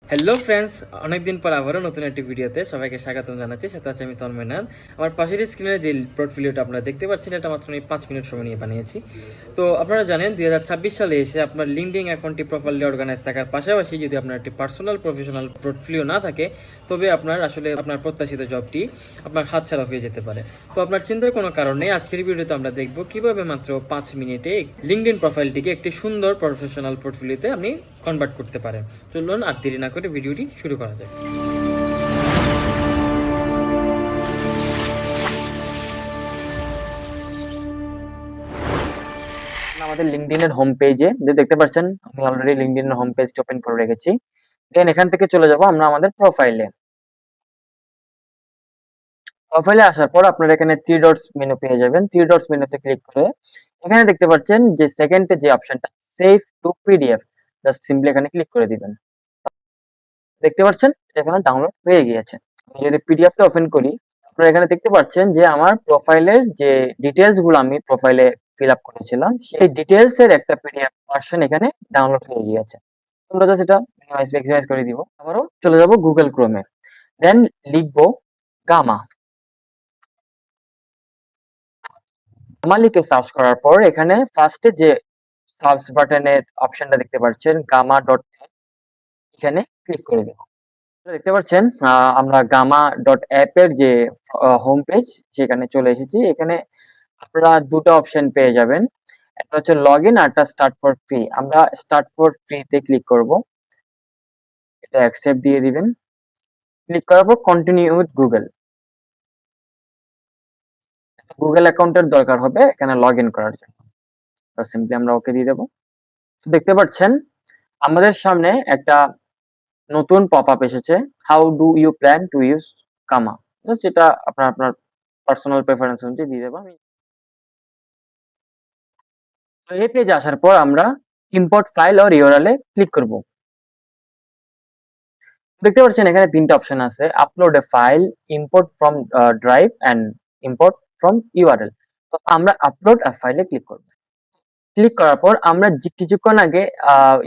Hello friends, অনেকদিন পর আবারও নতুন একটি ভিডিওতে সবাইকে স্বাগতম জানাচ্ছি। সাথে আছে আমি তন্ময় নাথ। আমার পাশের স্ক্রিনে যে পোর্টফোলিওটা আপনারা দেখতে পাচ্ছেন, এটা মাত্র আমি 5 মিনিট সময় নিয়ে বানিয়েছি। তো আপনারা জানেন 2026 সালে এসে আপনার লিঙ্কডইন অ্যাকাউন্টটি প্রপারলি অর্গানাইজ থাকার পাশাপাশি যদি আপনার একটি পার্সোনাল প্রফেশনাল পোর্টফোলিও না থাকে, তবে আপনার প্রত্যাশিত জবটি আপনার হাতছাড়া হয়ে যেতে পারে। তো আপনার চিন্তার কোনো কারণ নেই। আজকের ভিডিওতে আমরা দেখব কিভাবে মাত্র 5 মিনিটে লিঙ্কডইন প্রোফাইলটিকে একটি সুন্দর প্রফেশনাল পোর্টফোলিওতে আপনি কনভার্ট করতে পারেন। চলুন আর দেরি না করে ভিডিওটি শুরু করা যাক। আমাদের লিঙ্কডইন এর হোম পেজে যে দেখতে পাচ্ছেন, আমি অলরেডি লিঙ্কডইন এর হোম পেজটি ওপেন করে রেখেছি। দেন এখান থেকে চলে যাব আমরা আমাদের প্রোফাইলে। প্রোফাইলে আসার পর আপনারা এখানে থ্রি ডটস মেনু পেয়ে যাবেন। থ্রি ডটস মেনুতে ক্লিক করে এখানে দেখতে পাচ্ছেন যে সেকেন্ডে যে অপশনটা save two PDF, just simply এখানে ক্লিক করে দিবেন। দেখতে পাচ্ছেন এখানে ডাউনলোড হয়ে গিয়েছে। আমি যদি পিডিএফটা ওপেন করি, আপনারা এখানে দেখতে পাচ্ছেন যে আমার প্রোফাইলের যে ডিটেইলস গুলো আমি প্রোফাইলে ফিল আপ করেছিলাম, সেই ডিটেইলস এর একটা পিডিএফ ভার্সন এখানে ডাউনলোড হয়ে গিয়েছে। আমরা জাস্ট এটা মিনিমাইজ ম্যাক্সিমাইজ করে দিব। আবারও চলে যাব গুগল ক্রোমে। দেন লিখবো গামা। গামা লিখে সার্চ করার পর এখানে ফার্স্টে যে সার্চ বাটনের অপশনটা দেখতে পাচ্ছেন গামা ডট, এখানে ক্লিক করে দেব। দেখতে পাচ্ছেন আমরা গামা ডট অ্যাপ এর যে হোম পেজ, সেখানে চলে এসেছি। এখানে আপনারা দুটো অপশন পেয়ে যাবেন, একটা হচ্ছে লগ ইন আর একটা স্টার্ট ফর ফ্রি। আমরা স্টার্ট ফর ফ্রি তে ক্লিক করব, এটা অ্যাকসেপ্ট দিয়ে দিবেন। ক্লিক করার পর কন্টিনিউ উইথ গুগল। গুগল অ্যাকাউন্টের দরকার হবে এখানে লগ ইন করার জন্য, তো সিম্পলি আমরা ওকে দিয়ে দেবো। তো দেখতে পাচ্ছেন আমাদের সামনে একটা নতুন পপ আপ এসেছে, how do you plan to use Gamma. Just এটা আপনার আপনার পার্সোনাল প্রেফারেন্স অনুযায়ী দিয়ে দেবো। আমি তো এই পেজে আসার পর আমরা ইম্পোর্ট ফাইল অর ইউআরএল এ ক্লিক করব। দেখতে পাচ্ছেন এখানে তিনটা অপশন আছে, upload a file, import from drive and import from URL. তো আমরা আপলোড এ ফাইলে ক্লিক করব। ক্লিক করার পর আমরা কিছুক্ষণ আগে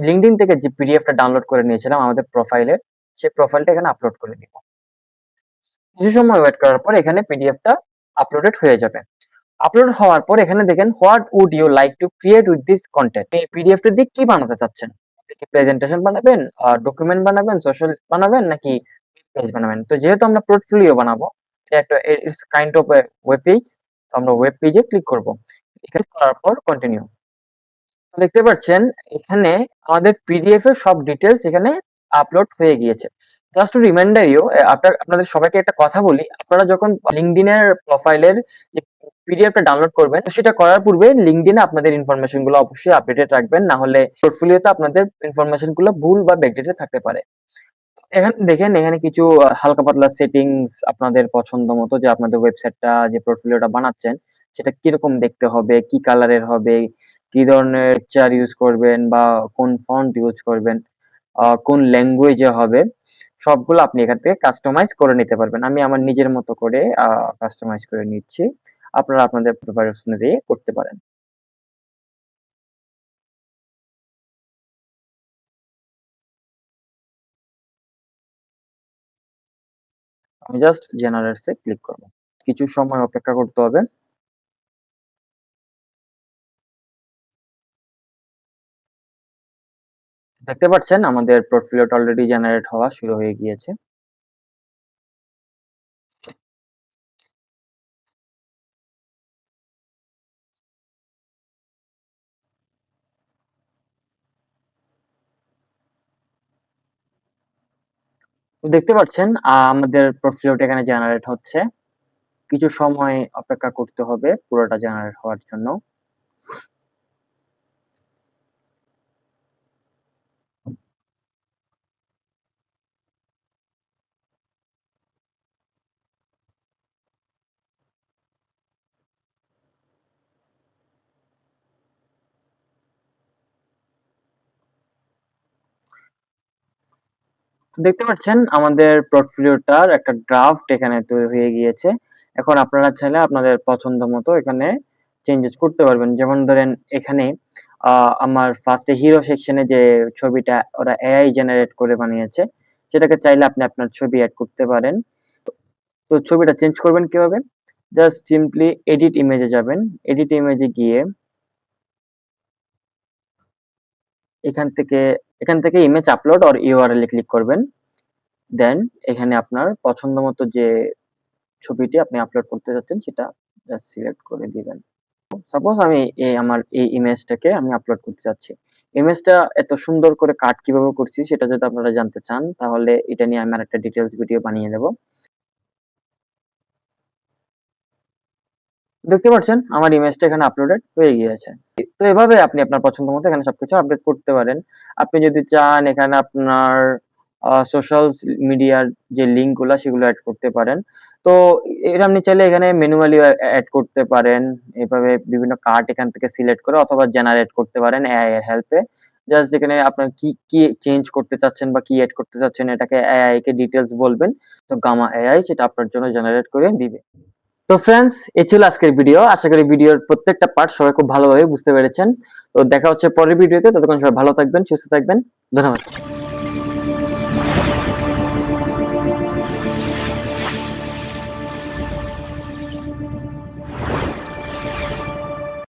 লিঙ্কডইন থেকে যে পিডিএফটা ডাউনলোড করে নিয়েছিলাম আমাদের প্রোফাইলের, সেই প্রোফাইলটা এখানে আপলোড করে দিব। কিছু সময় ওয়েট করার পর এখানে পিডিএফটা আপলোডেড হয়ে যাবে। আপলোড হওয়ার পর এখানে দেখেন what would you like to create with this content. এই পিডিএফটা দিয়ে কি বানাতে চাচ্ছেন? আপনি কি প্রেজেন্টেশন বানাবেন, ডকুমেন্ট বানাবেন, সোশ্যাল বানাবেন, নাকি পেজ বানাবেন? তো যেহেতু আমরা পোর্টফোলিও বানাবো, এটা একটা it's kind of A web page, তো আমরা ওয়েব পেজে ক্লিক করব। এখানে করার পর কন্টিনিউ। দেখতে পাচ্ছেন এখানে আমাদের পিডিএফ এর সব ডিটেলস এখানে আপলোড হয়ে গিয়েছে। জাস্ট টু রিমাইন্ডার ইউ, আপনাদের সবাইকে একটা কথা বলি, আপনারা যখন লিঙ্কডইন এর প্রোফাইলের যে পিডিএফটা ডাউনলোড করবেন, তো সেটা করার পূর্বে লিঙ্কডইনে আপনাদের ইনফরমেশন গুলো অবশ্যই আপডেটেড রাখবেন, না হলে পোর্টফোলিওতে আপনাদের ইনফরমেশন গুলো ভুল বা ব্যাকডেটেড থাকতে পারে। এখানে দেখেন এখানে কিছু হালকা পাতলা সেটিংস আপনাদের পছন্দ মতো, যে আপনাদের ওয়েবসাইটটা যে পোর্টফোলিওটা বানাচ্ছেন সেটা কিরকম দেখতে হবে, কি কালারের হবে, কি ধরনের পিকচার ইউজ করবেন বা কোন ফন্ট ইউজ করবেন, কোন ল্যাঙ্গুয়েজে হবে, সবগুলো আপনি এখান থেকে কাস্টমাইজ করে নিতে পারবেন। আমি আমার নিজের মতো করে কাস্টমাইজ করে নিচ্ছি, আপনারা আপনাদের প্রেফারেন্স অনুযায়ী করতে পারেন। আমি জাস্ট জেনারেটস এ ক্লিক করব, কিছু সময় অপেক্ষা করতে হবে। দেখতে পাচ্ছেন আমাদের পোর্টফোলিওটা অলরেডি জেনারেট হওয়া শুরু হয়ে গিয়েছে। তো দেখতে পাচ্ছেন আমাদের পোর্টফোলিওটা এখানে জেনারেট হচ্ছে। কিছু সময় অপেক্ষা করতে হবে পুরোটা জেনারেট হওয়ার জন্য। দেখতে পাচ্ছেন আমাদের পোর্টফোলিওটার একটা ড্রাফট এখানে তৈরি হয়ে গিয়েছে। এখন আপনারা চাইলে আপনাদের পছন্দ মতো এখানে চেঞ্জেস করতে পারবেন। যেমন ধরেন এখানে আমার ফার্স্টে হিরো সেকশনে যে ছবিটা ওরা এআই জেনারেট করে বানিয়েছে, সেটাকে চাইলে আপনি আপনার ছবি এড করতে পারেন। তো ছবিটা চেঞ্জ করবেন কিভাবে? জাস্ট সিম্পলি এডিট ইমেজে যাবেন। এডিট ইমেজে গিয়ে এখান থেকে ইমেজ আপলোড অর ইউআরএল এ ক্লিক করবেন। দেন এখানে আপনার পছন্দমতো যে ছবিটি আপনি আপলোড করতে যাচ্ছেন সেটা জাস্ট সিলেক্ট করে দিবেন। সাপোজ আমি আমার এই ইমেজটাকে আমি আপলোড করতে চাচ্ছি। ইমেজটা এত সুন্দর করে কাট কিভাবে করছি সেটা যদি আপনারা জানতে চান তাহলে এটা নিয়ে আমি আরেকটা ডিটেইলস ভিডিও বানিয়ে দেব। দেখতে পাচ্ছেন আমার ইমেজটা এখানে আপলোডেড হয়ে গিয়েছে। তো এভাবে আপনি আপনার পছন্দ মতো এখানে সবকিছু আপডেট করতে পারেন। আপনি যদি চান এখানে আপনার সোশ্যাল মিডিয়ার যে লিঙ্ক গুলা সেগুলো এড করতে পারেন। তো এটা আপনি চাইলে এখানে ম্যানুয়ালি এড করতে পারেন। এভাবে বিভিন্ন কার্ড এখান থেকে সিলেক্ট করে অথবা জেনারেট করতে পারেন এআই এর হেল্পে। জাস্ট এখানে আপনার কি চেঞ্জ করতে চাচ্ছেন বা কি এড করতে চাচ্ছেন এটাকে এআই কে ডিটেইলস বলবেন। তো গামা এআই সেটা আপনার জন্য জেনারেট করে দিবে। তো ফ্রেন্ডস এই ছিল আজকের ভিডিও। আশা করি ভিডিওর প্রত্যেকটা পার্ট সবাই খুব ভালোভাবে বুঝতে পেরেছেন। তো দেখা হচ্ছে পরের ভিডিওতে। ততক্ষণ সবাই ভালো থাকবেন, সুস্থ থাকবেন। ধন্যবাদ।